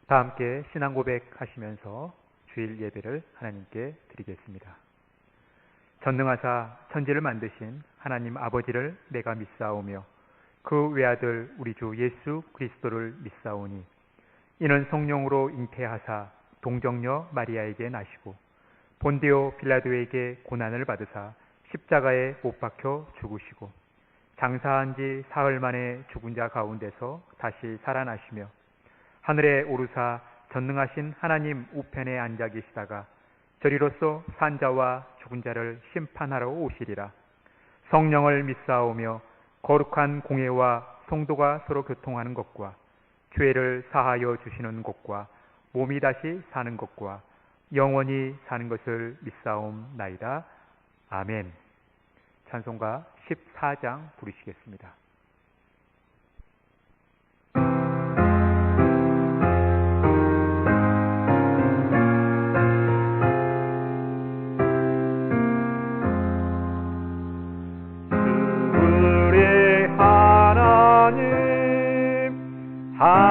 다 함께 신앙 고백하시면서 주일 예배를 하나님께 드리겠습니다. 전능하사 천지를 만드신 하나님 아버지를 내가 믿사오며 그 외아들 우리 주 예수 그리스도를 믿사오니 이는 성령으로 잉태하사 동정녀 마리아에게 나시고 본디오 빌라도에게 고난을 받으사 십자가에 못 박혀 죽으시고 장사한 지 사흘 만에 죽은 자 가운데서 다시 살아나시며 하늘에 오르사 전능하신 하나님 우편에 앉아 계시다가 저리로서 산자와 죽은 자를 심판하러 오시리라. 성령을 믿사오며 거룩한 공회와 성도가 서로 교통하는 것과 죄를 사하여 주시는 것과 몸이 다시 사는 것과 영원히 사는 것을 믿사옵나이다. 아멘. 찬송가 14장 부르시겠습니다.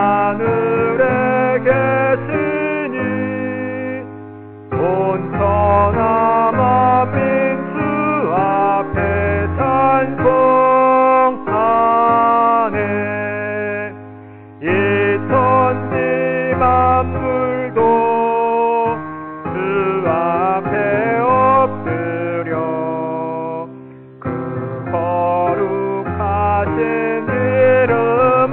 하늘에 계시니 온천하 만민수 앞에 찬송하네. 이 천지 만물도 주 앞에 엎드려 그 거룩하신 이름을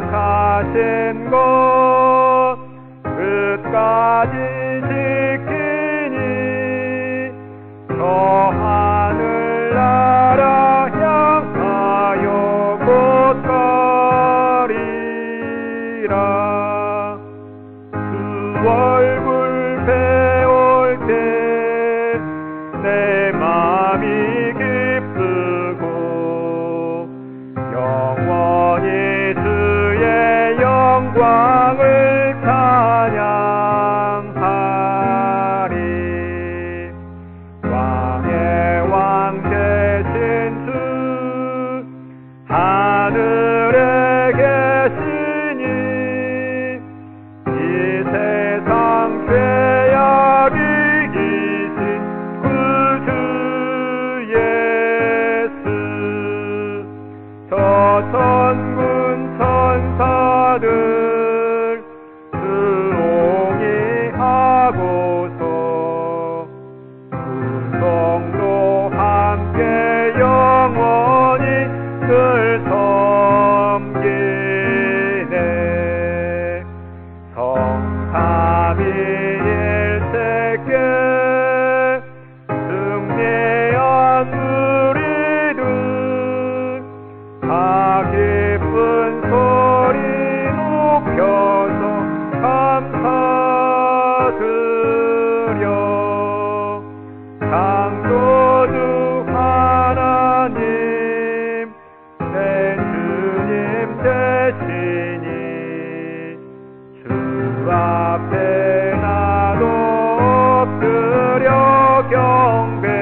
하신 것 끝까지 지키니 저 하늘나라 향하여 곧 가리라. 그 얼굴 배울 때 내 마음이 기쁘고 영원히 영광을 찬양하리. 왕의 왕 되신 주 하늘에 계시니 이 세상 죄악 이기신 구주 예수 저 천군 천사들 수옹이 하고서 군성도 함께 영원히 늘 섬기네. 성삼위일체께 승리한 우리들 다 기쁜 소리 높여서 감사드려. 창조주 하나님 내 주님 되시니 주 앞에 나도 엎드려 경배하네.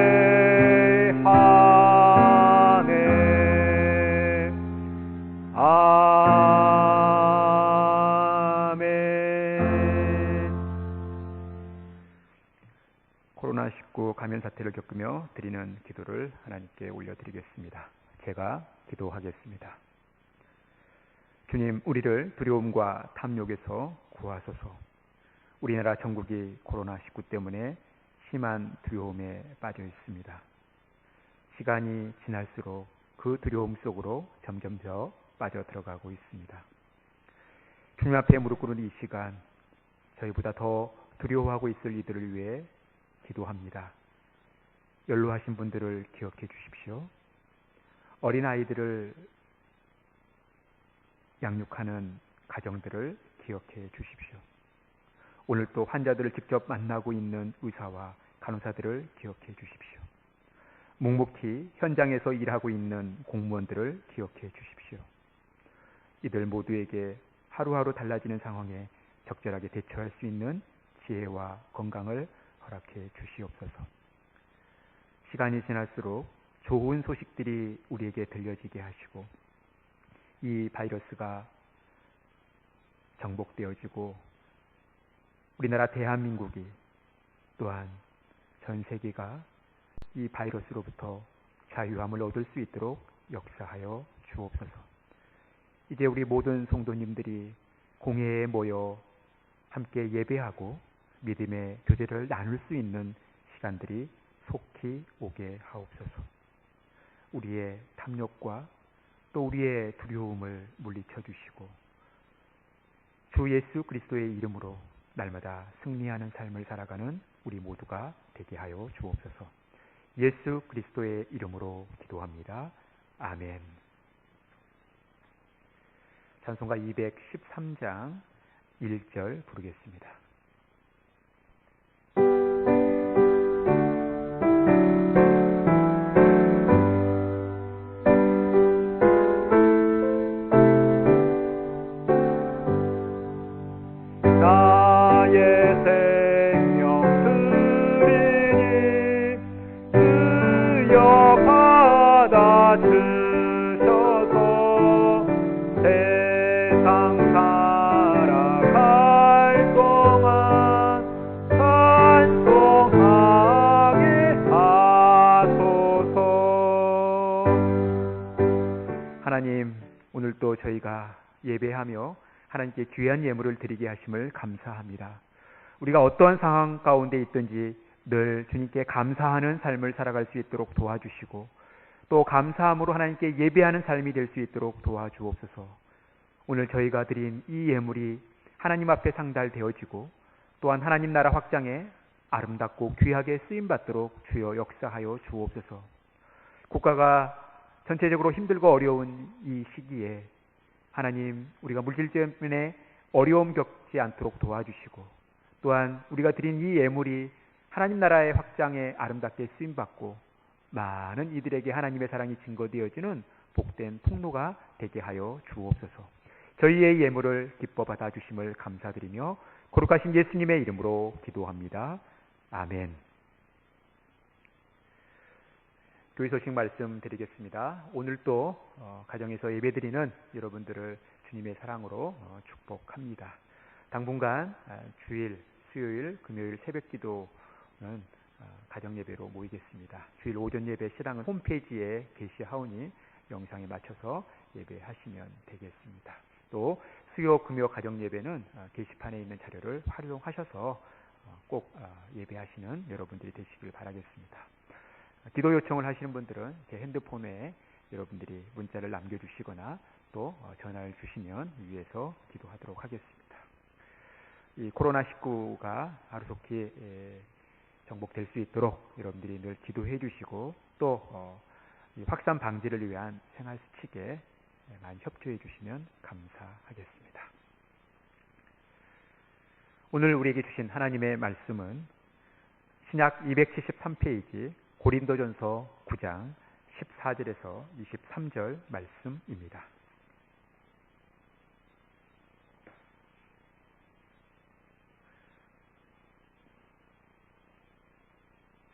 코로나19 감염 사태를 겪으며 드리는 기도를 하나님께 올려드리겠습니다. 제가 기도하겠습니다. 주님, 우리를 두려움과 탐욕에서 구하소서. 우리나라 전국이 코로나19 때문에 심한 두려움에 빠져 있습니다. 시간이 지날수록 그 두려움 속으로 점점 더 빠져 들어가고 있습니다. 주님 앞에 무릎 꿇은 이 시간, 저희보다 더 두려워하고 있을 이들을 위해 기도합니다. 연로하신 분들을 기억해 주십시오. 어린아이들을 양육하는 가정들을 기억해 주십시오. 오늘 또 환자들을 직접 만나고 있는 의사와 간호사들을 기억해 주십시오. 묵묵히 현장에서 일하고 있는 공무원들을 기억해 주십시오. 이들 모두에게 하루하루 달라지는 상황에 적절하게 대처할 수 있는 지혜와 건강을 허락해 주시옵소서. 시간이 지날수록 좋은 소식들이 우리에게 들려지게 하시고 이 바이러스가 정복되어지고 우리나라 대한민국이 또한 전 세계가 이 바이러스로부터 자유함을 얻을 수 있도록 역사하여 주옵소서. 이제 우리 모든 성도님들이 공회에 모여 함께 예배하고 믿음의 교제를 나눌 수 있는 시간들이 속히 오게 하옵소서. 우리의 탐욕과 또 우리의 두려움을 물리쳐 주시고 주 예수 그리스도의 이름으로 날마다 승리하는 삶을 살아가는 우리 모두가 되게 하여 주옵소서. 예수 그리스도의 이름으로 기도합니다. 아멘. 찬송가 213장 1절 부르겠습니다. 하나님, 오늘도 저희가 예배하며 하나님께 귀한 예물을 드리게 하심을 감사합니다. 우리가 어떠한 상황 가운데 있든지 늘 주님께 감사하는 삶을 살아갈 수 있도록 도와주시고 또 감사함으로 하나님께 예배하는 삶이 될 수 있도록 도와주옵소서. 오늘 저희가 드린 이 예물이 하나님 앞에 상달되어지고 또한 하나님 나라 확장에 아름답고 귀하게 쓰임받도록 주여 역사하여 주옵소서. 국가가 전체적으로 힘들고 어려운 이 시기에 하나님, 우리가 물질 때문에 어려움 겪지 않도록 도와주시고 또한 우리가 드린 이 예물이 하나님 나라의 확장에 아름답게 쓰임받고 많은 이들에게 하나님의 사랑이 증거되어지는 복된 통로가 되게 하여 주옵소서. 저희의 예물을 기뻐 받아주심을 감사드리며 거룩하신 예수님의 이름으로 기도합니다. 아멘. 교회 소식 말씀드리겠습니다. 오늘 또 가정에서 예배드리는 여러분들을 주님의 사랑으로 축복합니다. 당분간 주일, 수요일, 금요일 새벽 기도는 가정 예배로 모이겠습니다. 주일 오전 예배 시랑은 홈페이지에 게시하오니 영상에 맞춰서 예배하시면 되겠습니다. 또 수요, 금요 가정 예배는 게시판에 있는 자료를 활용하셔서 꼭 예배하시는 여러분들이 되시길 바라겠습니다. 기도 요청을 하시는 분들은 제 핸드폰에 여러분들이 문자를 남겨주시거나 또 전화를 주시면 위에서 기도하도록 하겠습니다. 이 코로나19가 하루속히 정복될 수 있도록 여러분들이 늘 기도해 주시고 또 확산 방지를 위한 생활 수칙에 많이 협조해 주시면 감사하겠습니다. 오늘 우리에게 주신 하나님의 말씀은 신약 273페이지 고린도전서 9장 14절에서 23절 말씀입니다.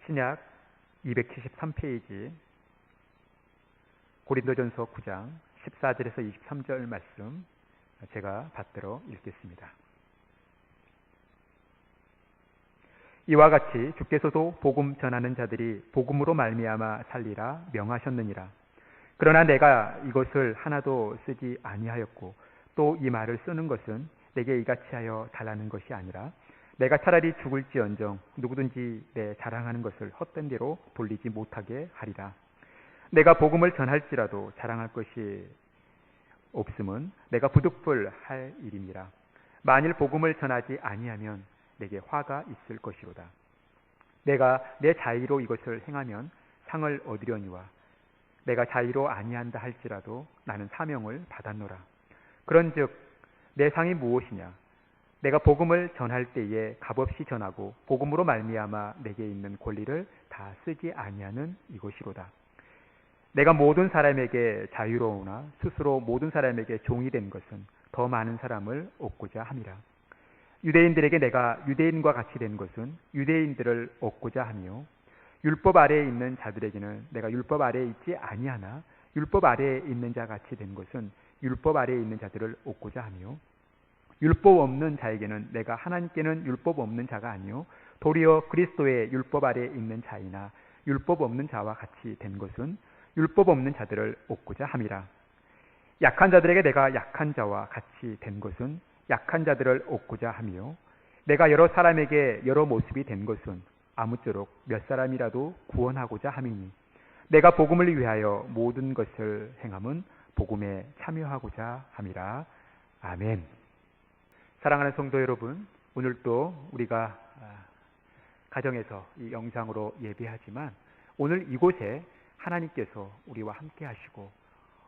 신약 273페이지 고린도전서 9장 14절에서 23절 말씀 제가 받들어 읽겠습니다. 이와 같이 주께서도 복음 전하는 자들이 복음으로 말미암아 살리라 명하셨느니라. 그러나 내가 이것을 하나도 쓰지 아니하였고 또 이 말을 쓰는 것은 내게 이같이 하여 달라는 것이 아니라 내가 차라리 죽을지언정 누구든지 내 자랑하는 것을 헛된 대로 돌리지 못하게 하리라. 내가 복음을 전할지라도 자랑할 것이 없음은 내가 부득불할 일임이라. 만일 복음을 전하지 아니하면 내게 화가 있을 것이로다. 내가 내 자의로 이것을 행하면 상을 얻으려니와 내가 자의로 아니한다 할지라도 나는 사명을 받았노라. 그런즉 내 상이 무엇이냐? 내가 복음을 전할 때에 값없이 전하고 복음으로 말미암아 내게 있는 권리를 다 쓰지 아니하는 이것이로다. 내가 모든 사람에게 자유로우나 스스로 모든 사람에게 종이 된 것은 더 많은 사람을 얻고자 함이라. 유대인들에게 내가 유대인과 같이 된 것은 유대인들을 얻고자 하며 율법 아래에 있는 자들에게는 내가 율법 아래에 있지 아니하나 율법 아래에 있는 자 같이 된 것은 율법 아래에 있는 자들을 얻고자 하며 율법 없는 자에게는 내가 하나님께는 율법 없는 자가 아니요 도리어 그리스도의 율법 아래에 있는 자이나 율법 없는 자와 같이 된 것은 율법 없는 자들을 얻고자 함이라. 약한 자들에게 내가 약한 자와 같이 된 것은 약한 자들을 얻고자 하며 내가 여러 사람에게 여러 모습이 된 것은 아무쪼록 몇 사람이라도 구원하고자 함이니 내가 복음을 위하여 모든 것을 행함은 복음에 참여하고자 함이라. 아멘. 사랑하는 성도 여러분, 오늘도 우리가 가정에서 이 영상으로 예배하지만 오늘 이곳에 하나님께서 우리와 함께 하시고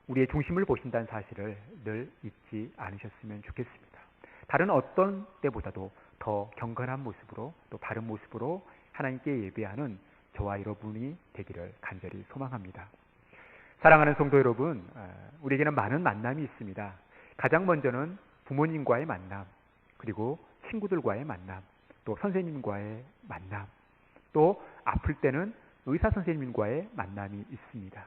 우리의 중심을 보신다는 사실을 늘 잊지 않으셨으면 좋겠습니다. 다른 어떤 때보다도 더 경건한 모습으로 또 바른 모습으로 하나님께 예배하는 저와 여러분이 되기를 간절히 소망합니다. 사랑하는 성도 여러분, 우리에게는 많은 만남이 있습니다. 가장 먼저는 부모님과의 만남, 그리고 친구들과의 만남, 또 선생님과의 만남, 또 아플 때는 의사 선생님과의 만남이 있습니다.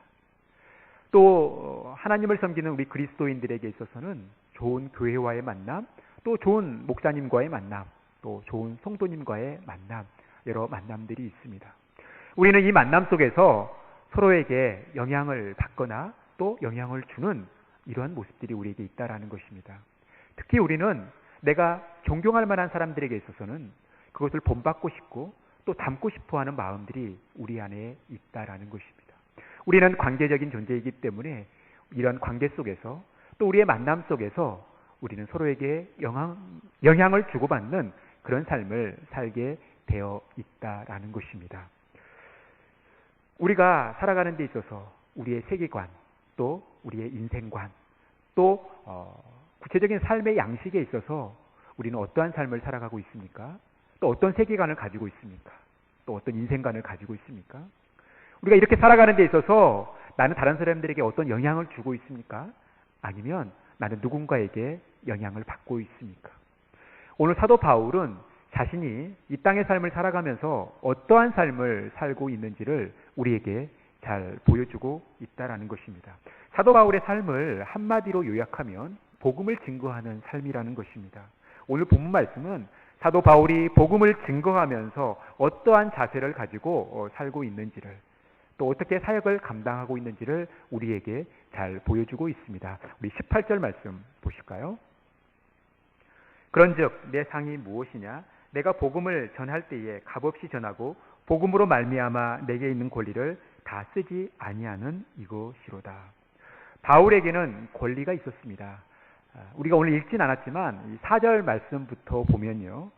또 하나님을 섬기는 우리 그리스도인들에게 있어서는 좋은 교회와의 만남, 또 좋은 목사님과의 만남, 또 좋은 성도님과의 만남, 여러 만남들이 있습니다. 우리는 이 만남 속에서 서로에게 영향을 받거나 또 영향을 주는 이러한 모습들이 우리에게 있다라는 것입니다. 특히 우리는 내가 존경할 만한 사람들에게 있어서는 그것을 본받고 싶고 또 닮고 싶어하는 마음들이 우리 안에 있다라는 것입니다. 우리는 관계적인 존재이기 때문에 이런 관계 속에서 또 우리의 만남 속에서 우리는 서로에게 영향을 주고받는 그런 삶을 살게 되어 있다라는 것입니다. 우리가 살아가는 데 있어서 우리의 세계관, 또 우리의 인생관, 또 구체적인 삶의 양식에 있어서 우리는 어떠한 삶을 살아가고 있습니까? 또 어떤 세계관을 가지고 있습니까? 또 어떤 인생관을 가지고 있습니까? 우리가 이렇게 살아가는 데 있어서 나는 다른 사람들에게 어떤 영향을 주고 있습니까? 아니면 나는 누군가에게 영향을 받고 있습니까? 오늘 사도 바울은 자신이 이 땅의 삶을 살아가면서 어떠한 삶을 살고 있는지를 우리에게 잘 보여주고 있다라는 것입니다. 사도 바울의 삶을 한마디로 요약하면 복음을 증거하는 삶이라는 것입니다. 오늘 본문 말씀은 사도 바울이 복음을 증거하면서 어떠한 자세를 가지고 살고 있는지를 또 어떻게 사역을 감당하고 있는지를 우리에게 잘 보여주고 있습니다. 우리 18절 말씀 보실까요? 그런즉 내 상이 무엇이냐? 내가 복음을 전할 때에 값없이 전하고 복음으로 말미암아 내게 있는 권리를 다 쓰지 아니하는 이것이로다. 바울에게는 권리가 있었습니다. 우리가 오늘 읽진 않았지만 이 4절 말씀부터 보면요,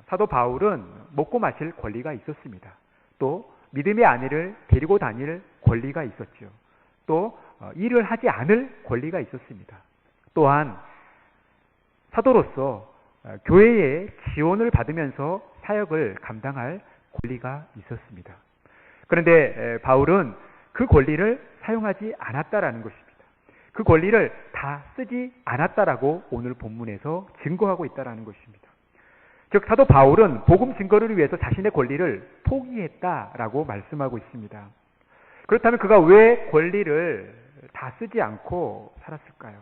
사도 바울은 먹고 마실 권리가 있었습니다. 또 믿음의 아내를 데리고 다닐 권리가 있었죠. 또 일을 하지 않을 권리가 있었습니다. 또한 사도로서 교회의 지원을 받으면서 사역을 감당할 권리가 있었습니다. 그런데 바울은 그 권리를 사용하지 않았다라는 것입니다. 그 권리를 다 쓰지 않았다라고 오늘 본문에서 증거하고 있다라는 것입니다. 즉 사도 바울은 복음 증거를 위해서 자신의 권리를 포기했다라고 말씀하고 있습니다. 그렇다면 그가 왜 권리를 다 쓰지 않고 살았을까요?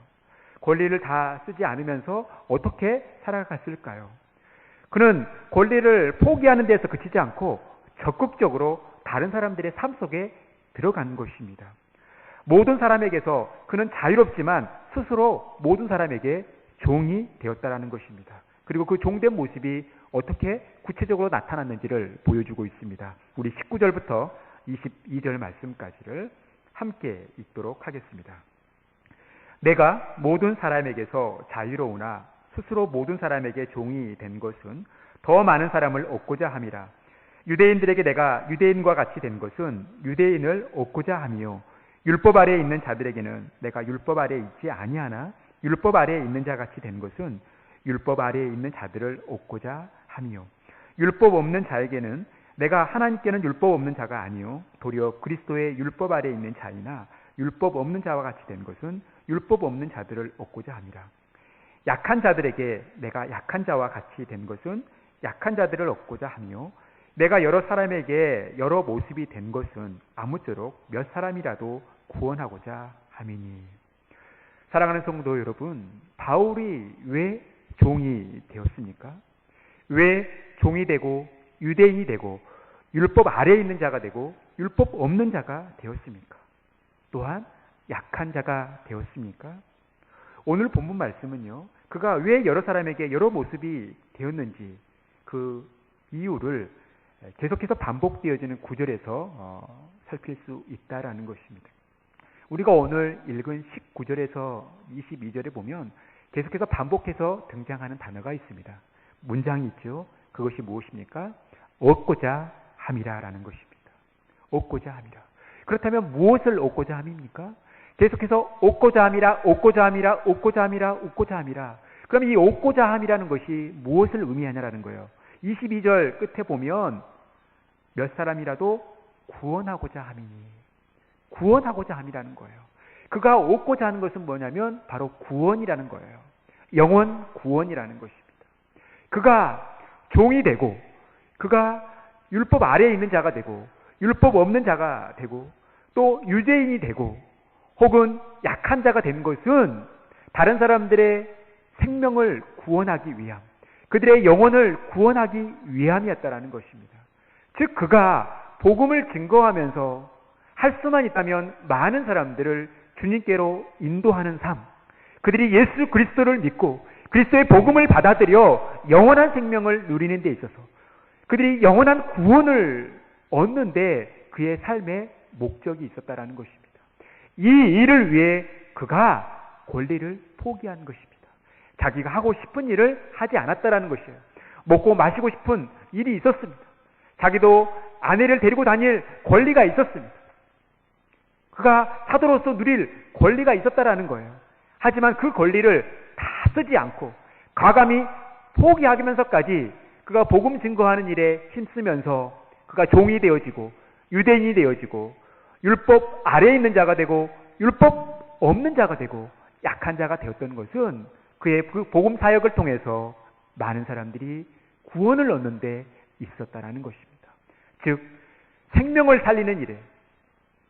권리를 다 쓰지 않으면서 어떻게 살아갔을까요? 그는 권리를 포기하는 데서 그치지 않고 적극적으로 다른 사람들의 삶 속에 들어간 것입니다. 모든 사람에게서 그는 자유롭지만 스스로 모든 사람에게 종이 되었다라는 것입니다. 그리고 그 종된 모습이 어떻게 구체적으로 나타났는지를 보여주고 있습니다. 우리 19절부터 22절 말씀까지를 함께 읽도록 하겠습니다. 내가 모든 사람에게서 자유로우나 스스로 모든 사람에게 종이 된 것은 더 많은 사람을 얻고자 함이라. 유대인들에게 내가 유대인과 같이 된 것은 유대인을 얻고자 하며 율법 아래에 있는 자들에게는 내가 율법 아래에 있지 아니하나 율법 아래에 있는 자 같이 된 것은 율법 아래에 있는 자들을 얻고자 하며 율법 없는 자에게는 내가 하나님께는 율법 없는 자가 아니요 도리어 그리스도의 율법 아래에 있는 자이나 율법 없는 자와 같이 된 것은 율법 없는 자들을 얻고자 함이라. 약한 자들에게 내가 약한 자와 같이 된 것은 약한 자들을 얻고자 하며 내가 여러 사람에게 여러 모습이 된 것은 아무쪼록 몇 사람이라도 구원하고자 함이니. 사랑하는 성도 여러분, 바울이 왜 종이 되었습니까? 왜 종이 되고 유대인이 되고 율법 아래에 있는 자가 되고 율법 없는 자가 되었습니까? 또한 약한 자가 되었습니까? 오늘 본문 말씀은요, 그가 왜 여러 사람에게 여러 모습이 되었는지 그 이유를 계속해서 반복되어지는 구절에서 살필 수 있다라는 것입니다. 우리가 오늘 읽은 19절에서 22절에 보면 계속해서 반복해서 등장하는 단어가 있습니다. 문장이 있죠. 그것이 무엇입니까? 얻고자 함이라라는 것입니다. 얻고자 함이라. 그렇다면 무엇을 얻고자 함입니까? 계속해서 얻고자 함이라, 얻고자 함이라, 얻고자 함이라, 얻고자 함이라. 그럼 이 얻고자 함이라는 것이 무엇을 의미하냐라는 거예요. 22절 끝에 보면 몇 사람이라도 구원하고자 함이니, 구원하고자 함이라는 거예요. 그가 얻고자 하는 것은 뭐냐면 바로 구원이라는 거예요. 영원 구원이라는 것입니다. 그가 종이 되고 그가 율법 아래에 있는 자가 되고 율법 없는 자가 되고 또 유대인이 되고 혹은 약한 자가 된 것은 다른 사람들의 생명을 구원하기 위함, 그들의 영혼을 구원하기 위함이었다라는 것입니다. 즉 그가 복음을 증거하면서 할 수만 있다면 많은 사람들을 주님께로 인도하는 삶, 그들이 예수 그리스도를 믿고 그리스도의 복음을 받아들여 영원한 생명을 누리는 데 있어서 그들이 영원한 구원을 얻는데 그의 삶의 목적이 있었다라는 것입니다. 이 일을 위해 그가 권리를 포기한 것입니다. 자기가 하고 싶은 일을 하지 않았다라는 것이에요. 먹고 마시고 싶은 일이 있었습니다. 자기도 아내를 데리고 다닐 권리가 있었습니다. 그가 사도로서 누릴 권리가 있었다라는 거예요. 하지만 그 권리를 다 쓰지 않고 과감히 포기하면서까지 그가 복음 증거하는 일에 힘쓰면서 그가 종이 되어지고 유대인이 되어지고 율법 아래에 있는 자가 되고 율법 없는 자가 되고 약한 자가 되었던 것은 그의 그 복음 사역을 통해서 많은 사람들이 구원을 얻는 데 있었다라는 것입니다. 즉 생명을 살리는 일에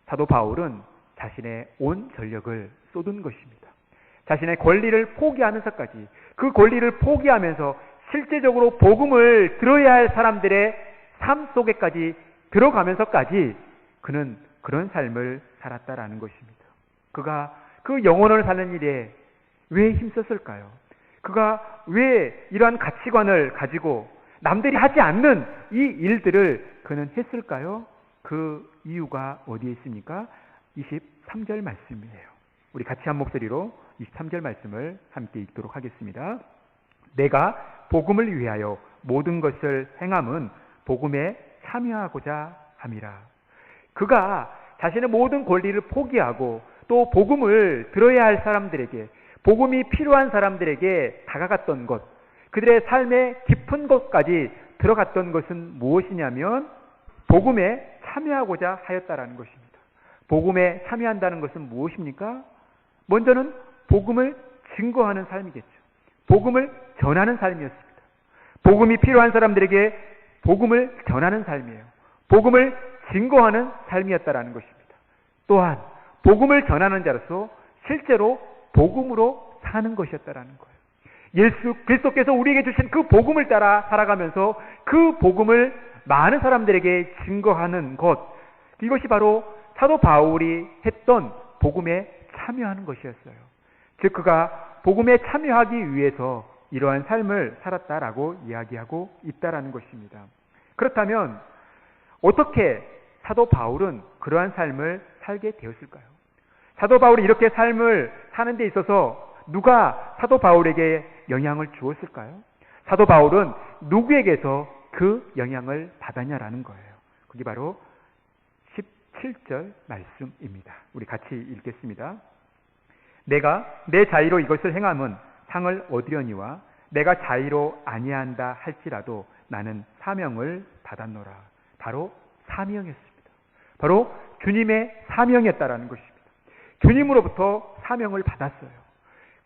사도 바울은 자신의 온 전력을 쏟은 것입니다. 자신의 권리를 포기하면서까지 그 권리를 포기하면서 실제적으로 복음을 들어야 할 사람들의 삶 속에까지 들어가면서까지 그는 그런 삶을 살았다라는 것입니다. 그가 그 영혼을 사는 일에 왜 힘썼을까요? 그가 왜 이러한 가치관을 가지고 남들이 하지 않는 이 일들을 그는 했을까요? 그 이유가 어디에 있습니까? 23절 말씀이에요. 우리 같이 한 목소리로 23절 말씀을 함께 읽도록 하겠습니다. 내가 복음을 위하여 모든 것을 행함은 복음에 참여하고자 함이라. 그가 자신의 모든 권리를 포기하고 또 복음을 들어야 할 사람들에게, 복음이 필요한 사람들에게 다가갔던 것, 그들의 삶의 깊은 곳까지 들어갔던 것은 무엇이냐면 복음에 참여하고자 하였다라는 것입니다. 복음에 참여한다는 것은 무엇입니까? 먼저는 복음을 증거하는 삶이겠죠. 복음을 전하는 삶이었습니다. 복음이 필요한 사람들에게 복음을 전하는 삶이에요. 복음을 증거하는 삶이었다라는 것입니다. 또한 복음을 전하는 자로서 실제로 복음으로 사는 것이었다라는 거예요. 예수 그리스도께서 우리에게 주신 그 복음을 따라 살아가면서 그 복음을 많은 사람들에게 증거하는 것, 이것이 바로 사도 바울이 했던 복음에 참여하는 것이었어요. 즉 그가 복음에 참여하기 위해서 이러한 삶을 살았다라고 이야기하고 있다라는 것입니다. 그렇다면 어떻게 사도 바울은 그러한 삶을 살게 되었을까요? 사도 바울이 이렇게 삶을 사는 데 있어서 누가 사도 바울에게 영향을 주었을까요? 사도 바울은 누구에게서 그 영향을 받았냐라는 거예요. 그게 바로 17절 말씀입니다. 우리 같이 읽겠습니다. 내가 내 자의로 이것을 행함은 상을 얻으려니와 내가 자의로 아니한다 할지라도 나는 사명을 받았노라. 바로 사명이었습니다. 바로 주님의 사명이었다라는 것입니다. 주님으로부터 사명을 받았어요.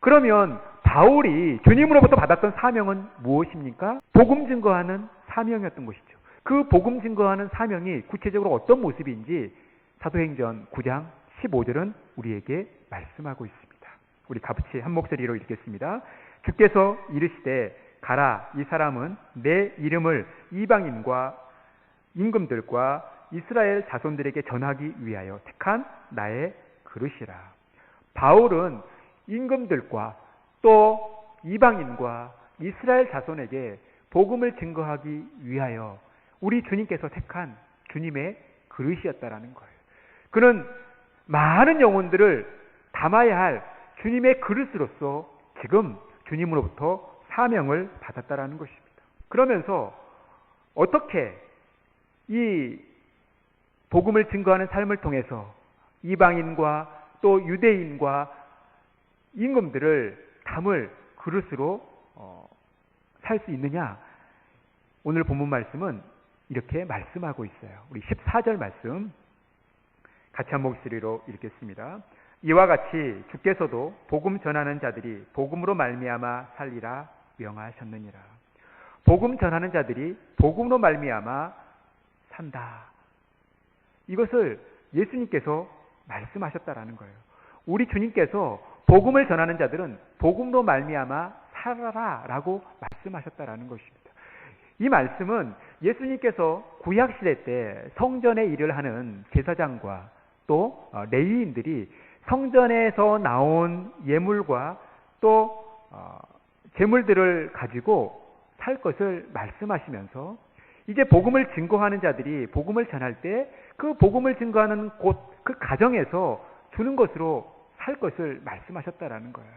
그러면 바울이 주님으로부터 받았던 사명은 무엇입니까? 복음 증거하는 사명이었던 것이죠. 그 복음 증거하는 사명이 구체적으로 어떤 모습인지 사도행전 9장 15절은 우리에게 말씀하고 있습니다. 우리 같이 한 목소리로 읽겠습니다. 주께서 이르시되 가라, 이 사람은 내 이름을 이방인과 임금들과 이스라엘 자손들에게 전하기 위하여 택한 나의 그릇이라. 바울은 임금들과 또 이방인과 이스라엘 자손에게 복음을 증거하기 위하여 우리 주님께서 택한 주님의 그릇이었다라는 거예요. 그는 많은 영혼들을 담아야 할 주님의 그릇으로서 지금 주님으로부터 사명을 받았다라는 것입니다. 그러면서 어떻게 이 복음을 증거하는 삶을 통해서 이방인과 또 유대인과 임금들을 담을 그릇으로 살 수 있느냐? 오늘 본문 말씀은 이렇게 말씀하고 있어요. 우리 14절 말씀 같이 한 목소리로 읽겠습니다. 이와 같이 주께서도 복음 전하는 자들이 복음으로 말미암아 살리라 명하셨느니라. 복음 전하는 자들이 복음으로 말미암아 산다. 이것을 예수님께서 말씀하셨다라는 거예요. 우리 주님께서 복음을 전하는 자들은 복음으로 말미암아 살아라라고 말씀하셨다라는 것입니다. 이 말씀은 예수님께서 구약 시대 때 성전의 일을 하는 제사장과 또 레위인들이 성전에서 나온 예물과 또 제물들을 가지고 살 것을 말씀하시면서 이제 복음을 증거하는 자들이 복음을 전할 때 그 복음을 증거하는 곳 그 가정에서 주는 것으로 살 것을 말씀하셨다라는 거예요.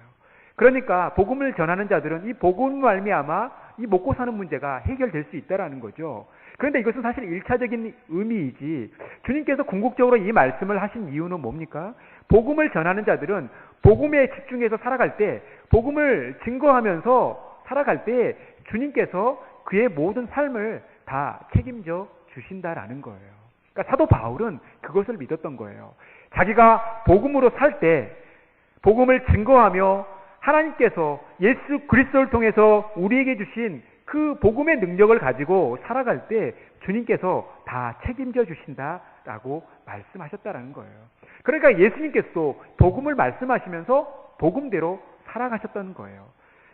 그러니까 복음을 전하는 자들은 이 복음 말미암아 이 먹고 사는 문제가 해결될 수 있다라는 거죠. 그런데 이것은 사실 1차적인 의미이지 주님께서 궁극적으로 이 말씀을 하신 이유는 뭡니까? 복음을 전하는 자들은 복음에 집중해서 살아갈 때 복음을 증거하면서 살아갈 때 주님께서 그의 모든 삶을 다 책임져 주신다라는 거예요. 그러니까 사도 바울은 그것을 믿었던 거예요. 자기가 복음으로 살 때 복음을 증거하며 하나님께서 예수 그리스도를 통해서 우리에게 주신 그 복음의 능력을 가지고 살아갈 때 주님께서 다 책임져 주신다라고 말씀하셨다라는 거예요. 그러니까 예수님께서도 복음을 말씀하시면서 복음대로 살아가셨다는 거예요.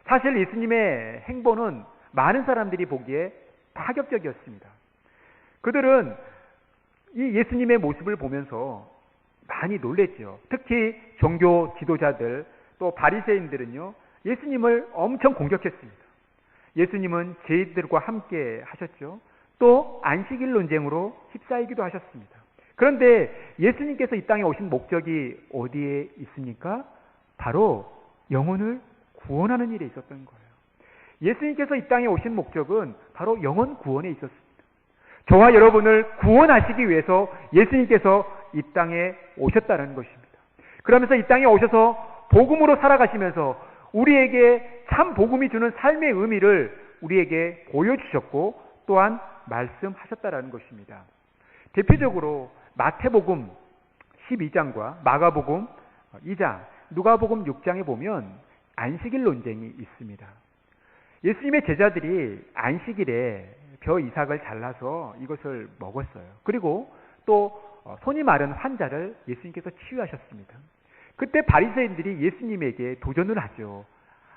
사실 예수님의 행보는 많은 사람들이 보기에 파격적이었습니다. 그들은 이 예수님의 모습을 보면서 많이 놀랬죠. 특히 종교 지도자들 또 바리새인들은요, 예수님을 엄청 공격했습니다. 예수님은 죄인들과 함께 하셨죠. 또 안식일 논쟁으로 휩싸이기도 하셨습니다. 그런데 예수님께서 이 땅에 오신 목적이 어디에 있습니까? 바로 영혼을 구원하는 일에 있었던 거예요. 예수님께서 이 땅에 오신 목적은 바로 영혼 구원에 있었습니다. 저와 여러분을 구원하시기 위해서 예수님께서 이 땅에 오셨다는 것입니다. 그러면서 이 땅에 오셔서 복음으로 살아가시면서 우리에게 참 복음이 주는 삶의 의미를 우리에게 보여주셨고 또한 말씀하셨다는 것입니다. 대표적으로 마태복음 12장과 마가복음 2장, 누가복음 6장에 보면 안식일 논쟁이 있습니다. 예수님의 제자들이 안식일에 벼 이삭을 잘라서 이것을 먹었어요. 그리고 또 손이 마른 환자를 예수님께서 치유하셨습니다. 그때 바리새인들이 예수님에게 도전을 하죠.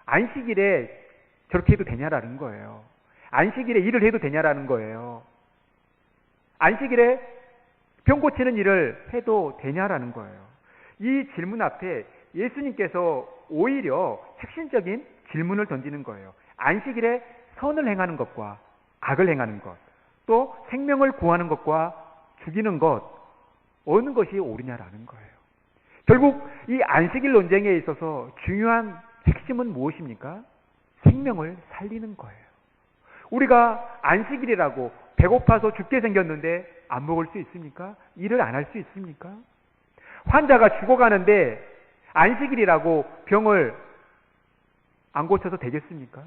안식일에 저렇게 해도 되냐라는 거예요. 안식일에 일을 해도 되냐라는 거예요. 안식일에 병 고치는 일을 해도 되냐라는 거예요. 이 질문 앞에 예수님께서 오히려 핵심적인 질문을 던지는 거예요. 안식일에 선을 행하는 것과 악을 행하는 것, 또 생명을 구하는 것과 죽이는 것, 어느 것이 옳으냐라는 거예요. 결국 이 안식일 논쟁에 있어서 중요한 핵심은 무엇입니까? 생명을 살리는 거예요. 우리가 안식일이라고 배고파서 죽게 생겼는데 안 먹을 수 있습니까? 일을 안 할 수 있습니까? 환자가 죽어가는데 안식일이라고 병을 안 고쳐서 되겠습니까?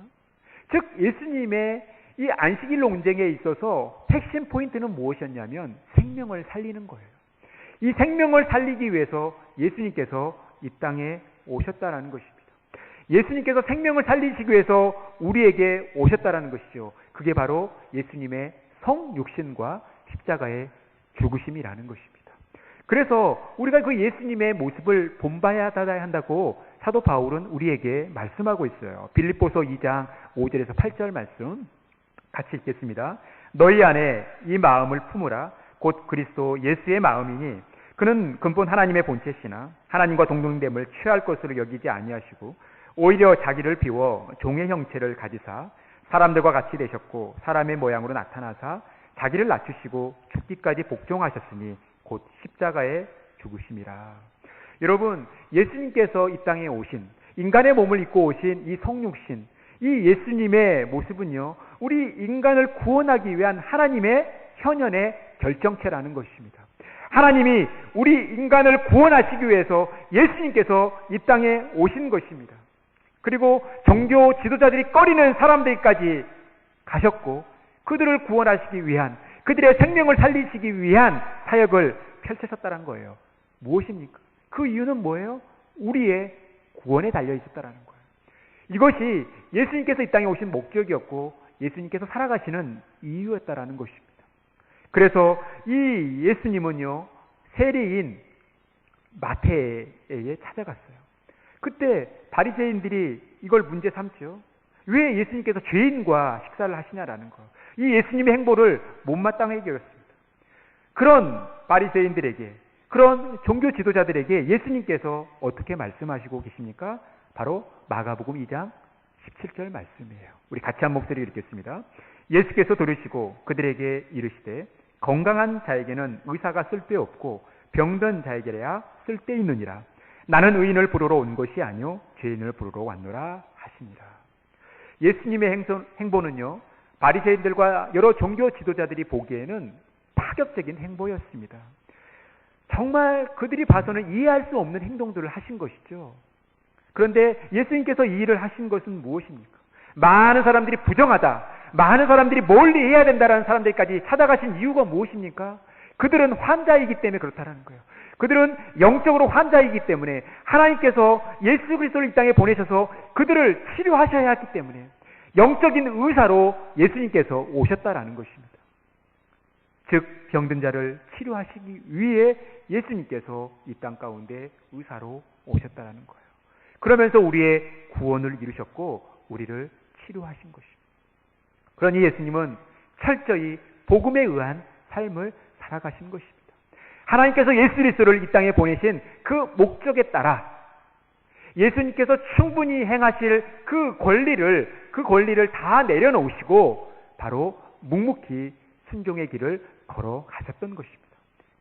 즉 예수님의 이 안식일 논쟁에 있어서 핵심 포인트는 무엇이었냐면 생명을 살리는 거예요. 이 생명을 살리기 위해서 예수님께서 이 땅에 오셨다라는 것입니다. 예수님께서 생명을 살리시기 위해서 우리에게 오셨다라는 것이죠. 그게 바로 예수님의 성육신과 십자가의 죽으심이라는 것입니다. 그래서 우리가 그 예수님의 모습을 본받아야 한다고 사도 바울은 우리에게 말씀하고 있어요. 빌립보서 2장 5절에서 8절 말씀 같이 읽겠습니다. 너희 안에 이 마음을 품으라. 곧 그리스도 예수의 마음이니 그는 근본 하나님의 본체시나 하나님과 동등됨을 취할 것으로 여기지 아니하시고 오히려 자기를 비워 종의 형체를 가지사 사람들과 같이 되셨고 사람의 모양으로 나타나사 자기를 낮추시고 죽기까지 복종하셨으니 곧 십자가에 죽으심이라. 여러분, 예수님께서 이 땅에 오신, 인간의 몸을 입고 오신 이 성육신, 이 예수님의 모습은요, 우리 인간을 구원하기 위한 하나님의 현현의 결정체라는 것입니다. 하나님이 우리 인간을 구원하시기 위해서 예수님께서 이 땅에 오신 것입니다. 그리고 종교 지도자들이 꺼리는 사람들까지 가셨고 그들을 구원하시기 위한, 그들의 생명을 살리시기 위한 사역을 펼치셨다는 거예요. 무엇입니까? 그 이유는 뭐예요? 우리의 구원에 달려 있었다는 거예요. 이것이 예수님께서 이 땅에 오신 목적이었고 예수님께서 살아가시는 이유였다라는 것입니다. 그래서 이 예수님은요, 세리인 마태에게 찾아갔어요. 그때 바리새인들이 이걸 문제 삼죠. 왜 예수님께서 죄인과 식사를 하시냐라는 거. 이 예수님의 행보를 못마땅하게 여겼습니다. 그런 바리새인들에게, 그런 종교 지도자들에게 예수님께서 어떻게 말씀하시고 계십니까? 바로 마가복음 2장 17절 말씀이에요. 우리 같이 한 목소리 읽겠습니다. 예수께서 들으시고 그들에게 이르시되 건강한 자에게는 의사가 쓸데없고 병든 자에게야 쓸데있느니라. 나는 의인을 부르러 온 것이 아니요 죄인을 부르러 왔노라 하시니라. 예수님의 행보는요, 바리새인들과 여러 종교 지도자들이 보기에는 파격적인 행보였습니다. 정말 그들이 봐서는 이해할 수 없는 행동들을 하신 것이죠. 그런데 예수님께서 이 일을 하신 것은 무엇입니까? 많은 사람들이 부정하다, 많은 사람들이 멀리해야 된다는 사람들까지 찾아가신 이유가 무엇입니까? 그들은 환자이기 때문에 그렇다는 거예요. 그들은 영적으로 환자이기 때문에 하나님께서 예수 그리스도를 이 땅에 보내셔서 그들을 치료하셔야 했기 때문에 영적인 의사로 예수님께서 오셨다라는 것입니다. 즉 병든 자를 치료하시기 위해 예수님께서 이 땅 가운데 의사로 오셨다라는 거예요. 그러면서 우리의 구원을 이루셨고 우리를 치료하신 것입니다. 그러니 예수님은 철저히 복음에 의한 삶을 살아가신 것입니다. 하나님께서 예수 그리스도를 이 땅에 보내신 그 목적에 따라 예수님께서 충분히 행하실 그 권리를 다 내려놓으시고 바로 묵묵히 순종의 길을 걸어가셨던 것입니다.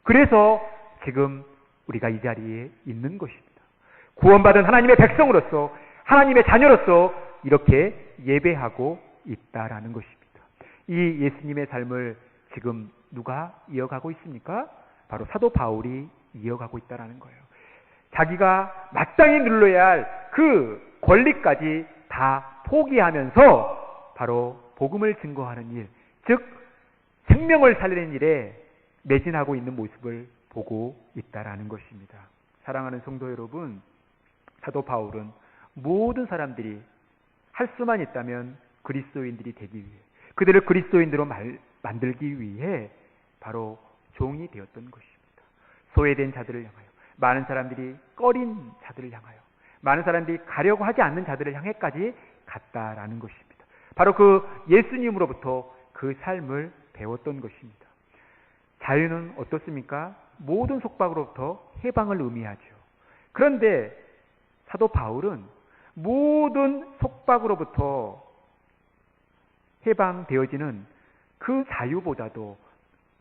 그래서 지금 우리가 이 자리에 있는 것입니다. 구원받은 하나님의 백성으로서, 하나님의 자녀로서 이렇게 예배하고 있다라는 것입니다. 이 예수님의 삶을 지금 누가 이어가고 있습니까? 바로 사도 바울이 이어가고 있다라는 거예요. 자기가 마땅히 눌러야 할 그 권리까지 다 포기하면서 바로 복음을 증거하는 일, 즉 생명을 살리는 일에 매진하고 있는 모습을 보고 있다라는 것입니다. 사랑하는 성도 여러분, 사도 바울은 모든 사람들이 할 수만 있다면 그리스도인들이 되기 위해, 그들을 그리스도인으로 만들기 위해 바로 종이 되었던 것입니다. 소외된 자들을 향하여, 많은 사람들이 꺼린 자들을 향하여, 많은 사람들이 가려고 하지 않는 자들을 향해까지 갔다라는 것입니다. 바로 그 예수님으로부터 그 삶을 배웠던 것입니다. 자유는 어떻습니까? 모든 속박으로부터 해방을 의미하죠. 그런데 사도 바울은 모든 속박으로부터 해방되어지는 그 자유보다도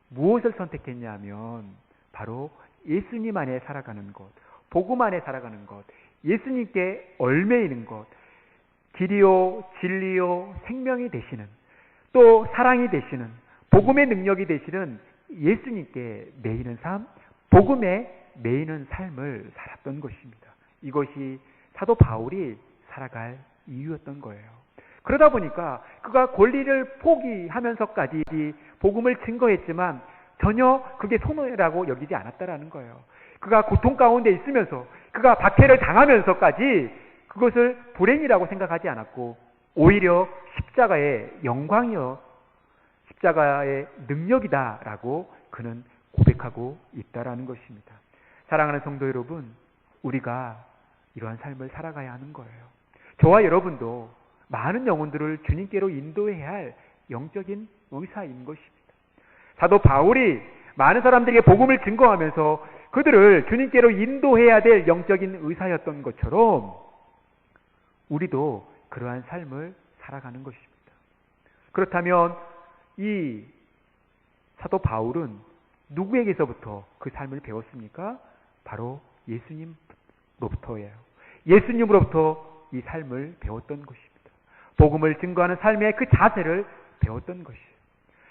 무엇을 선택했냐면 바로 예수님 안에 살아가는 것, 복음 안에 살아가는 것, 예수님께 얽매이는 것, 길이요 진리요 생명이 되시는, 또 사랑이 되시는, 복음의 능력이 되시는 예수님께 매이는 삶, 복음에 매이는 삶을 살았던 것입니다. 이것이 사도 바울이 살아갈 이유였던 거예요. 그러다 보니까 그가 권리를 포기하면서까지 복음을 증거했지만 전혀 그게 손해라고 여기지 않았다라는 거예요. 그가 고통 가운데 있으면서, 그가 박해를 당하면서까지 그것을 불행이라고 생각하지 않았고 오히려 십자가의 영광이요, 십자가의 능력이다라고 그는 고백하고 있다라는 것입니다. 사랑하는 성도 여러분, 우리가 이러한 삶을 살아가야 하는 거예요. 저와 여러분도 많은 영혼들을 주님께로 인도해야 할 영적인 의사인 것입니다. 사도 바울이 많은 사람들에게 복음을 증거하면서 그들을 주님께로 인도해야 될 영적인 의사였던 것처럼 우리도 그러한 삶을 살아가는 것입니다. 그렇다면 이 사도 바울은 누구에게서부터 그 삶을 배웠습니까? 바로 예수님으로부터예요. 예수님으로부터 이 삶을 배웠던 것입니다. 복음을 증거하는 삶의 그 자세를 배웠던 것이에요.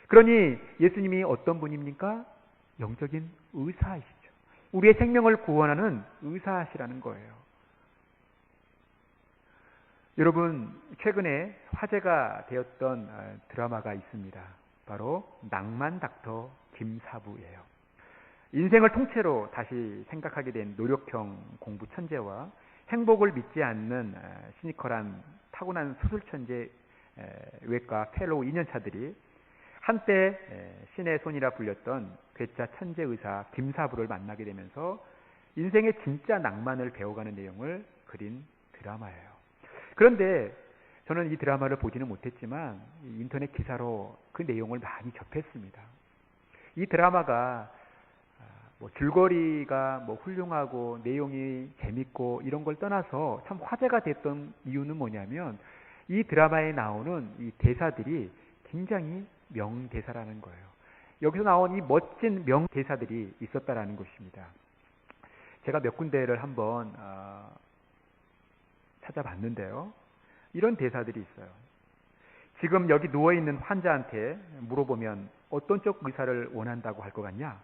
그러니 예수님이 어떤 분입니까? 영적인 의사이시죠. 우리의 생명을 구원하는 의사시라는 거예요. 여러분, 최근에 화제가 되었던 드라마가 있습니다. 바로 낭만 닥터 김사부예요. 인생을 통째로 다시 생각하게 된 노력형 공부 천재와 행복을 믿지 않는 시니컬한 타고난 수술 천재 외과 펠로우 2년차들이 한때 신의 손이라 불렸던 괴짜 천재 의사 김사부를 만나게 되면서 인생의 진짜 낭만을 배워가는 내용을 그린 드라마예요. 그런데 저는 이 드라마를 보지는 못했지만 인터넷 기사로 그 내용을 많이 접했습니다. 이 드라마가 줄거리가 훌륭하고 내용이 재밌고 이런 걸 떠나서 참 화제가 됐던 이유는 뭐냐면 이 드라마에 나오는 이 대사들이 굉장히 명대사라는 거예요. 여기서 나온 이 멋진 명대사들이 있었다라는 것입니다. 제가 몇 군데를 한번 찾아봤는데요. 이런 대사들이 있어요. 지금 여기 누워있는 환자한테 물어보면 어떤 쪽 의사를 원한다고 할 것 같냐?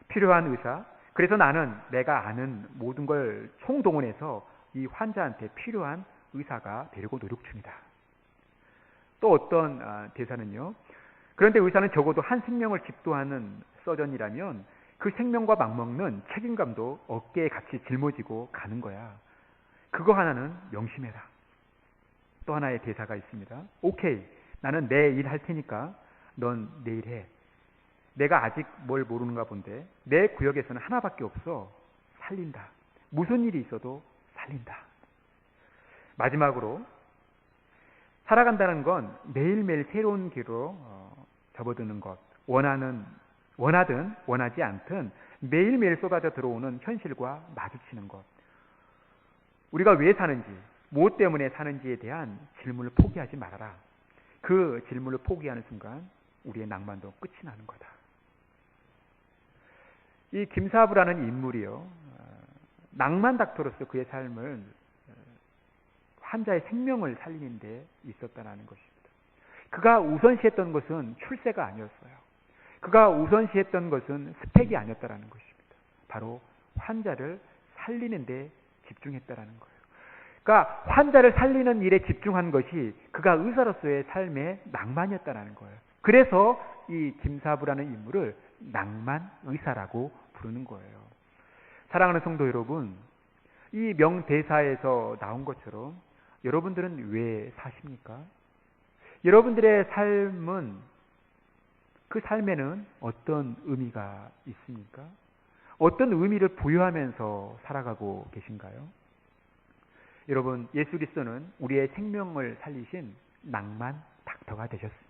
필요한 의사. 그래서 나는 내가 아는 모든 걸 총동원해서 이 환자한테 필요한 의사가 되려고 노력 중이다. 또 어떤 대사는요. 그런데 의사는 적어도 한 생명을 집도하는 서전이라면 그 생명과 맞먹는 책임감도 어깨에 같이 짊어지고 가는 거야. 그거 하나는 명심해라. 또 하나의 대사가 있습니다. 오케이, 나는 내 일 할 테니까 넌 내일 해. 내가 아직 뭘 모르는가 본데 내 구역에서는 하나밖에 없어. 살린다. 무슨 일이 있어도 살린다. 마지막으로 살아간다는 건 매일매일 새로운 길로 접어드는 것. 원하든 원하지 않든 매일매일 쏟아져 들어오는 현실과 마주치는 것. 우리가 왜 사는지, 무엇 때문에 사는지에 대한 질문을 포기하지 말아라. 그 질문을 포기하는 순간 우리의 낭만도 끝이 나는 거다. 이 김사부라는 인물이요, 낭만 닥터로서 그의 삶을 환자의 생명을 살리는 데 있었다는 것입니다. 그가 우선시했던 것은 출세가 아니었어요. 그가 우선시했던 것은 스펙이 아니었다는 것입니다. 바로 환자를 살리는 데 집중했다는 거예요. 그러니까 환자를 살리는 일에 집중한 것이 그가 의사로서의 삶의 낭만이었다는 거예요. 그래서 이 김사부라는 인물을 낭만 의사라고 부르는 거예요. 사랑하는 성도 여러분, 이 명대사에서 나온 것처럼 여러분들은 왜 사십니까? 여러분들의 삶은, 그 삶에는 어떤 의미가 있습니까? 어떤 의미를 부여하면서 살아가고 계신가요? 여러분, 예수 그리스도는 우리의 생명을 살리신 낭만 닥터가 되셨습니다.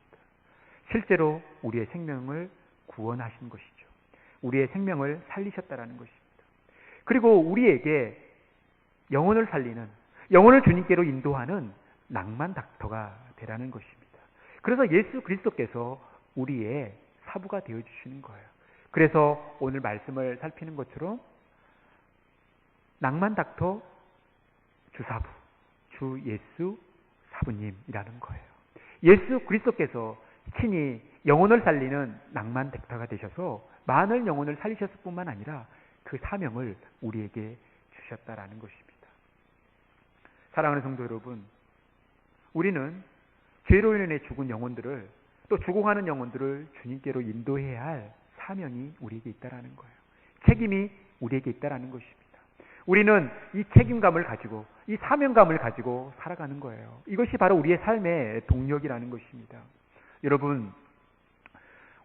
실제로 우리의 생명을 구원하신 것이죠. 우리의 생명을 살리셨다라는 것입니다. 그리고 우리에게 영혼을 살리는, 영혼을 주님께로 인도하는 낭만 닥터가 되라는 것입니다. 그래서 예수 그리스도께서 우리의 사부가 되어주시는 거예요. 그래서 오늘 말씀을 살피는 것처럼 낭만 닥터 주사부, 주 예수 사부님이라는 거예요. 예수 그리스도께서 친히 영혼을 살리는 낭만 닥터가 되셔서 많은 영혼을 살리셨을 뿐만 아니라 그 사명을 우리에게 주셨다라는 것입니다. 사랑하는 성도 여러분, 우리는 죄로 인해 죽은 영혼들을, 또 죽어가는 영혼들을 주님께로 인도해야 할 사명이 우리에게 있다라는 거예요. 책임이 우리에게 있다라는 것입니다. 우리는 이 책임감을 가지고, 이 사명감을 가지고 살아가는 거예요. 이것이 바로 우리의 삶의 동력이라는 것입니다. 여러분,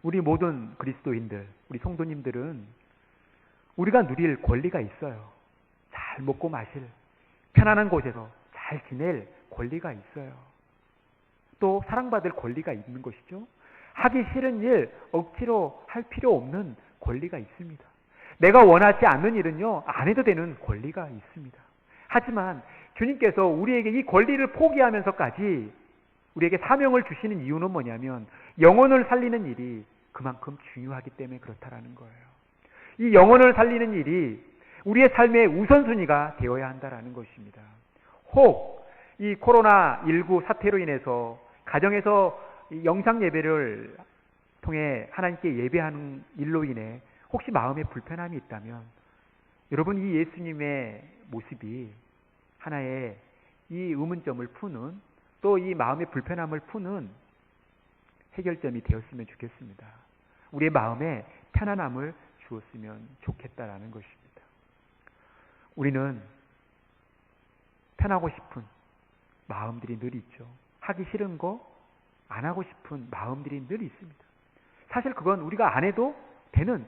우리 모든 그리스도인들, 우리 성도님들은 우리가 누릴 권리가 있어요. 잘 먹고 마실, 편안한 곳에서 잘 지낼 권리가 있어요. 또 사랑받을 권리가 있는 것이죠. 하기 싫은 일 억지로 할 필요 없는 권리가 있습니다. 내가 원하지 않는 일은요, 안 해도 되는 권리가 있습니다. 하지만 주님께서 우리에게 이 권리를 포기하면서까지 우리에게 사명을 주시는 이유는 뭐냐면 영혼을 살리는 일이 그만큼 중요하기 때문에 그렇다라는 거예요. 이 영혼을 살리는 일이 우리의 삶의 우선순위가 되어야 한다라는 것입니다. 혹 이 코로나19 사태로 인해서 가정에서 영상 예배를 통해 하나님께 예배하는 일로 인해 혹시 마음에 불편함이 있다면 여러분, 이 예수님의 모습이 하나의 이 의문점을 푸는, 또 이 마음의 불편함을 푸는 해결점이 되었으면 좋겠습니다. 우리의 마음에 편안함을 주었으면 좋겠다라는 것입니다. 우리는 편하고 싶은 마음들이 늘 있죠. 하기 싫은 거, 안 하고 싶은 마음들이 늘 있습니다. 사실 그건 우리가 안 해도 되는,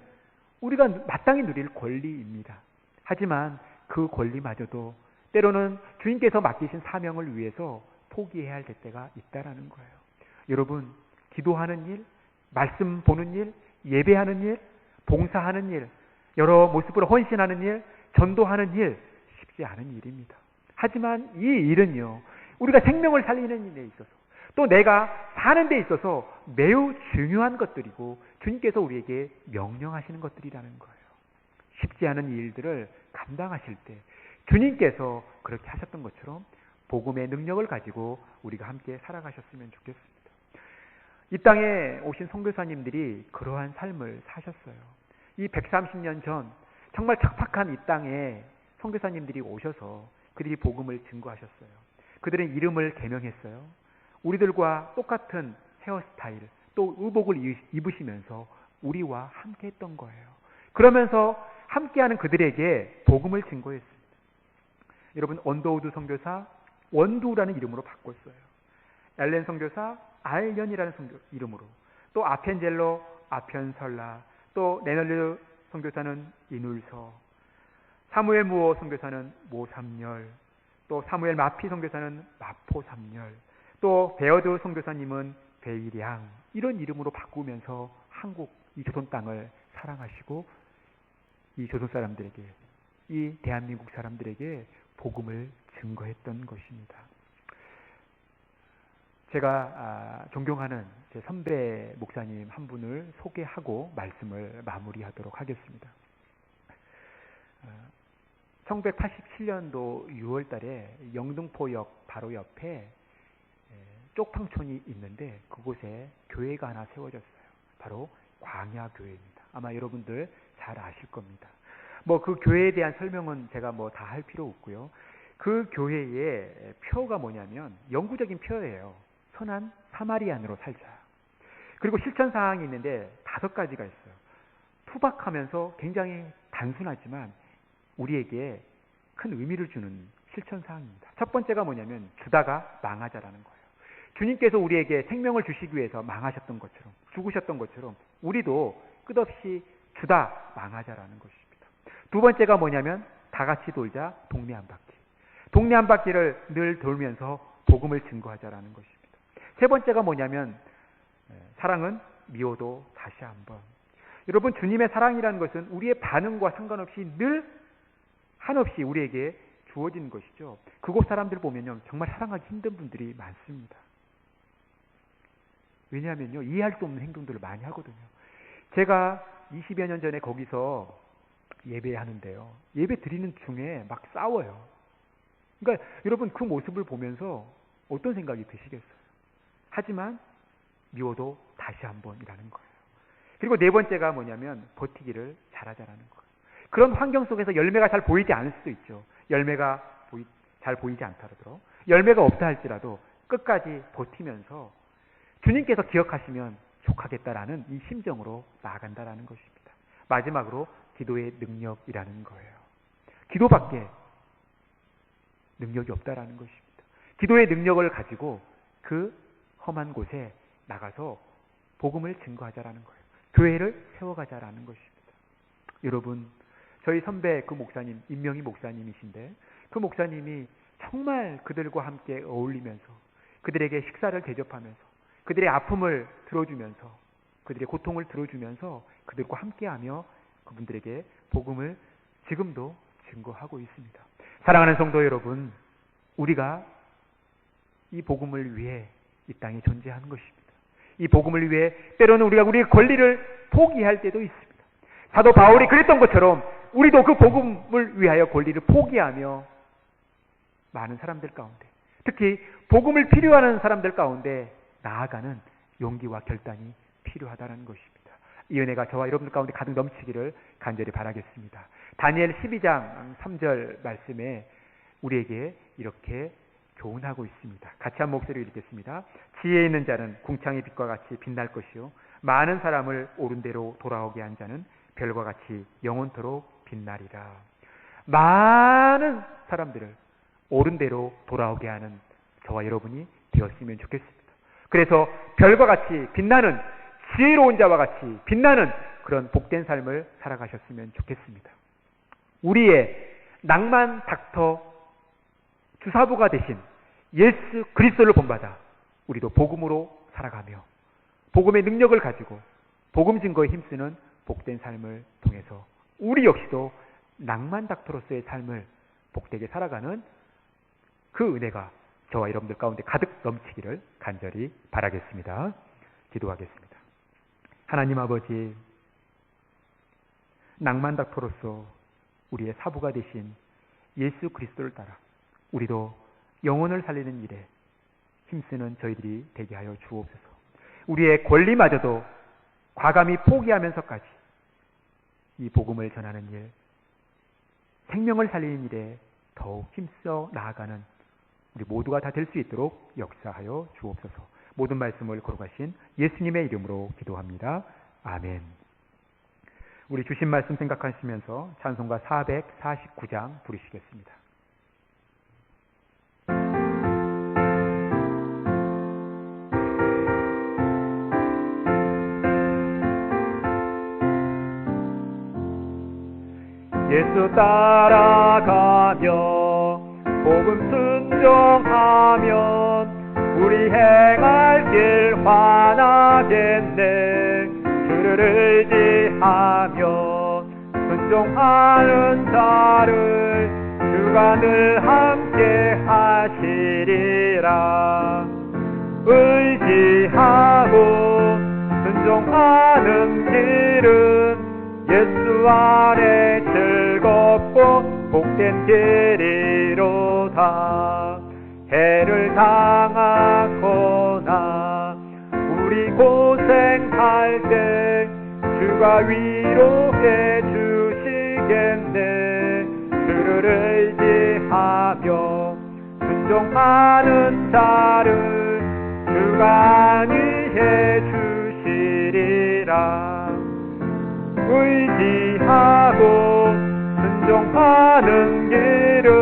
우리가 마땅히 누릴 권리입니다. 하지만 그 권리마저도 때로는 주님께서 맡기신 사명을 위해서 포기해야 할 때가 있다라는 거예요. 여러분, 기도하는 일, 말씀 보는 일, 예배하는 일, 봉사하는 일, 여러 모습으로 헌신하는 일, 전도하는 일, 쉽지 않은 일입니다. 하지만 이 일은요, 우리가 생명을 살리는 일에 있어서, 또 내가 사는 데 있어서 매우 중요한 것들이고 주님께서 우리에게 명령하시는 것들이라는 거예요. 쉽지 않은 일들을 감당하실 때 주님께서 그렇게 하셨던 것처럼 복음의 능력을 가지고 우리가 함께 살아가셨으면 좋겠습니다. 이 땅에 오신 선교사님들이 그러한 삶을 사셨어요. 이 130년 전 정말 척박한 이 땅에 선교사님들이 오셔서 그들이 복음을 증거하셨어요. 그들은 이름을 개명했어요. 우리들과 똑같은 헤어스타일, 또 의복을 입으시면서 우리와 함께 했던 거예요. 그러면서 함께하는 그들에게 복음을 증거했습니다. 여러분, 언더우드 선교사 원두라는 이름으로 바꿨어요. 엘렌 선교사 알련이라는 이름으로, 또 아펜젤로 아편설라, 또 레널드 선교사는 이눌서, 사무엘 무어 선교사는 모삼열, 또 사무엘 마피 선교사는 마포삼열, 또 베어드 선교사님은 베일양, 이런 이름으로 바꾸면서 한국, 이 조선 땅을 사랑하시고 이 조선 사람들에게, 이 대한민국 사람들에게 복음을 증거했던 것입니다. 제가 존경하는 제 선배 목사님 한 분을 소개하고 말씀을 마무리하도록 하겠습니다. 1987년도 6월 달에 영등포역 바로 옆에 쪽방촌이 있는데 그곳에 교회가 하나 세워졌어요. 바로 광야교회입니다. 아마 여러분들 잘 아실 겁니다. 그 교회에 대한 설명은 제가 다 할 필요 없고요. 그 교회의 표가 뭐냐면 영구적인 표예요. 선한 사마리안으로 살자. 그리고 실천 사항이 있는데 5가지가 있어요. 투박하면서 굉장히 단순하지만 우리에게 큰 의미를 주는 실천 사항입니다. 첫 번째가 뭐냐면 주다가 망하자라는 거예요. 주님께서 우리에게 생명을 주시기 위해서 망하셨던 것처럼, 죽으셨던 것처럼 우리도 끝없이 주다 망하자라는 것입니다. 두 번째가 뭐냐면 다 같이 돌자, 동네 한 바퀴. 동네 한 바퀴를 늘 돌면서 복음을 증거하자라는 것입니다. 세 번째가 뭐냐면 사랑은 미워도 다시 한번. 여러분, 주님의 사랑이라는 것은 우리의 반응과 상관없이 늘 한없이 우리에게 주어진 것이죠. 그곳 사람들 보면요, 정말 사랑하기 힘든 분들이 많습니다. 왜냐하면요, 이해할 수 없는 행동들을 많이 하거든요. 제가 20여 년 전에 거기서 예배하는데요, 예배 드리는 중에 막 싸워요. 그러니까 여러분, 그 모습을 보면서 어떤 생각이 드시겠어요? 하지만 미워도 다시 한번이라는 거예요. 그리고 네 번째가 뭐냐면 버티기를 잘하자라는 거예요. 그런 환경 속에서 열매가 잘 보이지 않을 수도 있죠. 열매가 잘 보이지 않더라도, 열매가 없다 할지라도 끝까지 버티면서 주님께서 기억하시면 족하겠다라는 이 심정으로 나아간다라는 것입니다. 마지막으로 기도의 능력이라는 거예요. 기도밖에 능력이 없다라는 것입니다. 기도의 능력을 가지고 그 험한 곳에 나가서 복음을 증거하자라는 거예요. 교회를 세워가자라는 것입니다. 여러분, 저희 선배 그 목사님, 임명희 목사님이신데 그 목사님이 정말 그들과 함께 어울리면서 그들에게 식사를 대접하면서 그들의 아픔을 들어주면서 그들의 고통을 들어주면서 그들과 함께하며 그분들에게 복음을 지금도 증거하고 있습니다. 사랑하는 성도 여러분, 우리가 이 복음을 위해 이 땅에 존재하는 것입니다. 이 복음을 위해 때로는 우리가 우리의 권리를 포기할 때도 있습니다. 사도 바울이 그랬던 것처럼 우리도 그 복음을 위하여 권리를 포기하며 많은 사람들 가운데, 특히 복음을 필요하는 사람들 가운데 나아가는 용기와 결단이 필요하다는 것입니다. 이 은혜가 저와 여러분들 가운데 가득 넘치기를 간절히 바라겠습니다. 다니엘 12장 3절 말씀에 우리에게 이렇게 교훈하고 있습니다. 같이 한 목소리로 읽겠습니다. 지혜 있는 자는 궁창의 빛과 같이 빛날 것이요 많은 사람을 옳은 대로 돌아오게 한 자는 별과 같이 영원토록 빛나리라. 많은 사람들을 옳은 대로 돌아오게 하는 저와 여러분이 되었으면 좋겠습니다. 그래서 별과 같이 빛나는, 지혜로운 자와 같이 빛나는 그런 복된 삶을 살아가셨으면 좋겠습니다. 우리의 낭만 닥터 주사부가 되신 예수 그리스도를 본받아 우리도 복음으로 살아가며 복음의 능력을 가지고 복음 증거에 힘쓰는 복된 삶을 통해서 우리 역시도 낭만 닥터로서의 삶을 복되게 살아가는 그 은혜가 저와 여러분들 가운데 가득 넘치기를 간절히 바라겠습니다. 기도하겠습니다. 하나님 아버지, 낭만 닥터로서 우리의 사부가 되신 예수 그리스도를 따라 우리도 영혼을 살리는 일에 힘쓰는 저희들이 되게 하여 주옵소서. 우리의 권리마저도 과감히 포기하면서까지 이 복음을 전하는 일, 생명을 살리는 일에 더욱 힘써 나아가는 우리 모두가 다 될 수 있도록 역사하여 주옵소서. 모든 말씀을 거룩하신 예수님의 이름으로 기도합니다. 아멘. 우리 주신 말씀 생각하시면서 찬송가 449장 부르시겠습니다. 예수 따라가며 복음 순종하면 우리 행할 길 환하겠네. 주를 의지하며 순종하는 자를 주가 늘 함께 하시리라. 의지하고 순종하는 길은 예수 안에 즐겁고 복된 길이로다. 해를 당하거나 우리 고생할 때 주가 위로해 주시겠네. 주를 의지하며 순종하는 자를 주가 안위해 주시리라. 의지하고 순종하는 길은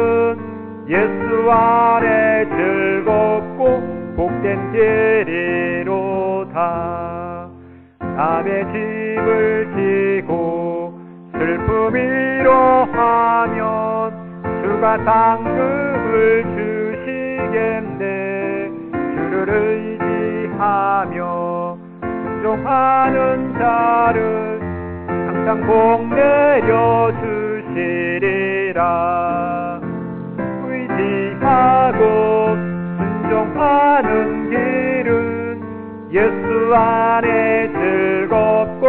예수 안에 즐겁고 복된 길이로다. 남의 짐을 지고 슬픔 위로하면 주가 상급을 주시겠네. 주를 의지하며 순종하는 자를 항상 복 내려 주시리라. 의지하고 순종하는 길은 예수 안에 즐겁고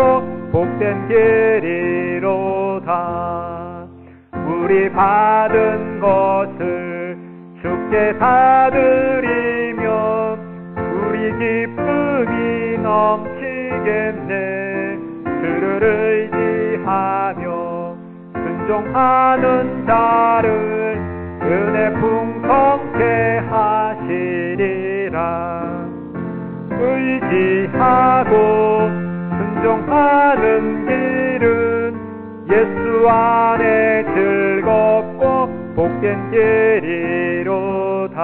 복된 길이로다. 우리 받은 것을 주께 받으리며 우리 기쁨이 넘치겠네. 주를 의지하며 순종하는 자를 은혜 풍성케 하시리라. 의지하고 순종하는 길은 예수 안에 즐겁고 복된 길이로다.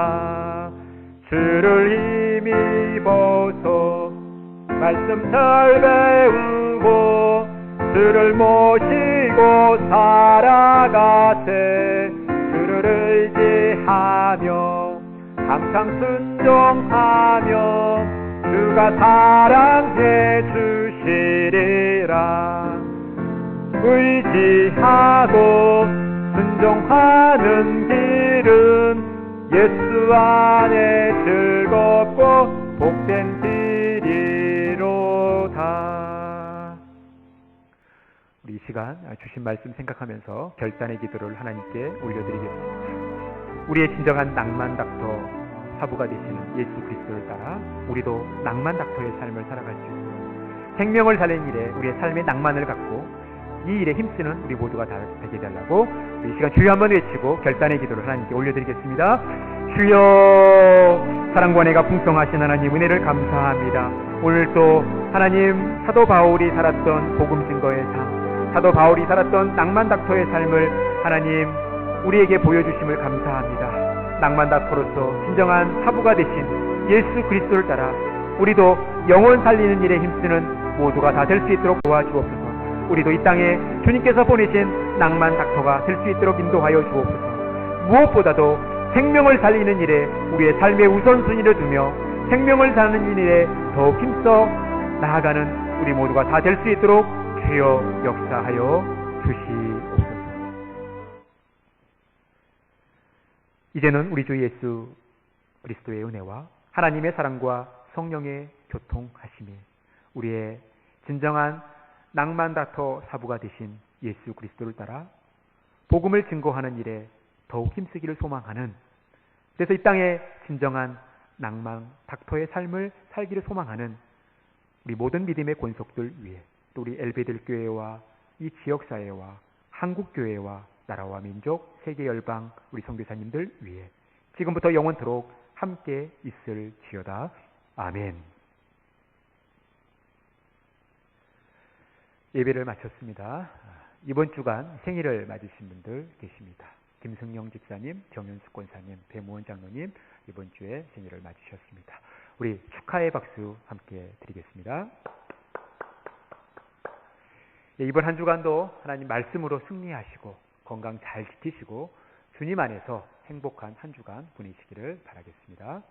주를 힘입어서 말씀 잘 배우고 두고 주를 모시고 살아가세. 주를 의지하며 항상 순종하며 주가 사랑해 주시리라. 의지하고 순종하는 길은 예수 안에 즐겁고 복된 길이로다. 우리 이 시간 주신 말씀 생각하면서 결단의 기도를 하나님께 올려드리겠습니다. 우리의 진정한 낭만 닥터 사부가 되시는 예수 그리스도를 따라 우리도 낭만 닥터의 삶을 살아갈 수 있고 생명을 살리는 일에 우리의 삶의 낭만을 갖고 이 일에 힘쓰는 우리 모두가 다 되게 해달라고 이 시간 주여 한번 외치고 결단의 기도를 하나님께 올려드리겠습니다. 주여, 사랑과 은혜가 풍성하신 하나님 은혜를 감사합니다. 오늘도 하나님 사도 바울이 살았던 복음 증거의 삶, 사도 바울이 살았던 낭만 닥터의 삶을 하나님 우리에게 보여주심을 감사합니다. 낭만 닥터로서 진정한 사부가 되신 예수 그리스도를 따라 우리도 영혼 살리는 일에 힘쓰는 모두가 다 될 수 있도록 도와주옵소서. 우리도 이 땅에 주님께서 보내신 낭만 닥터가 될 수 있도록 인도하여 주옵소서. 무엇보다도 생명을 살리는 일에 우리의 삶의 우선순위를 두며 생명을 사는 일에 더욱 힘써 나아가는 우리 모두가 다 될 수 있도록 주여 역사하여 주시옵소서. 이제는 우리 주 예수 그리스도의 은혜와 하나님의 사랑과 성령의 교통하심이 우리의 진정한 낭만 닥터 사부가 되신 예수 그리스도를 따라 복음을 증거하는 일에 더욱 힘쓰기를 소망하는, 그래서 이 땅에 진정한 낭만 닥터의 삶을 살기를 소망하는 우리 모든 믿음의 권속들 위해, 또 우리 엘베들 교회와 이 지역사회와 한국교회와 나라와 민족, 세계 열방 우리 선교사님들 위해 지금부터 영원토록 함께 있을지어다. 아멘. 예배를 마쳤습니다. 이번 주간 생일을 맞으신 분들 계십니다. 김승영 집사님, 정윤숙 권사님, 배무원 장로님 이번 주에 생일을 맞으셨습니다. 우리 축하의 박수 함께 드리겠습니다. 이번 한 주간도 하나님 말씀으로 승리하시고 건강 잘 지키시고 주님 안에서 행복한 한 주간 보내시기를 바라겠습니다.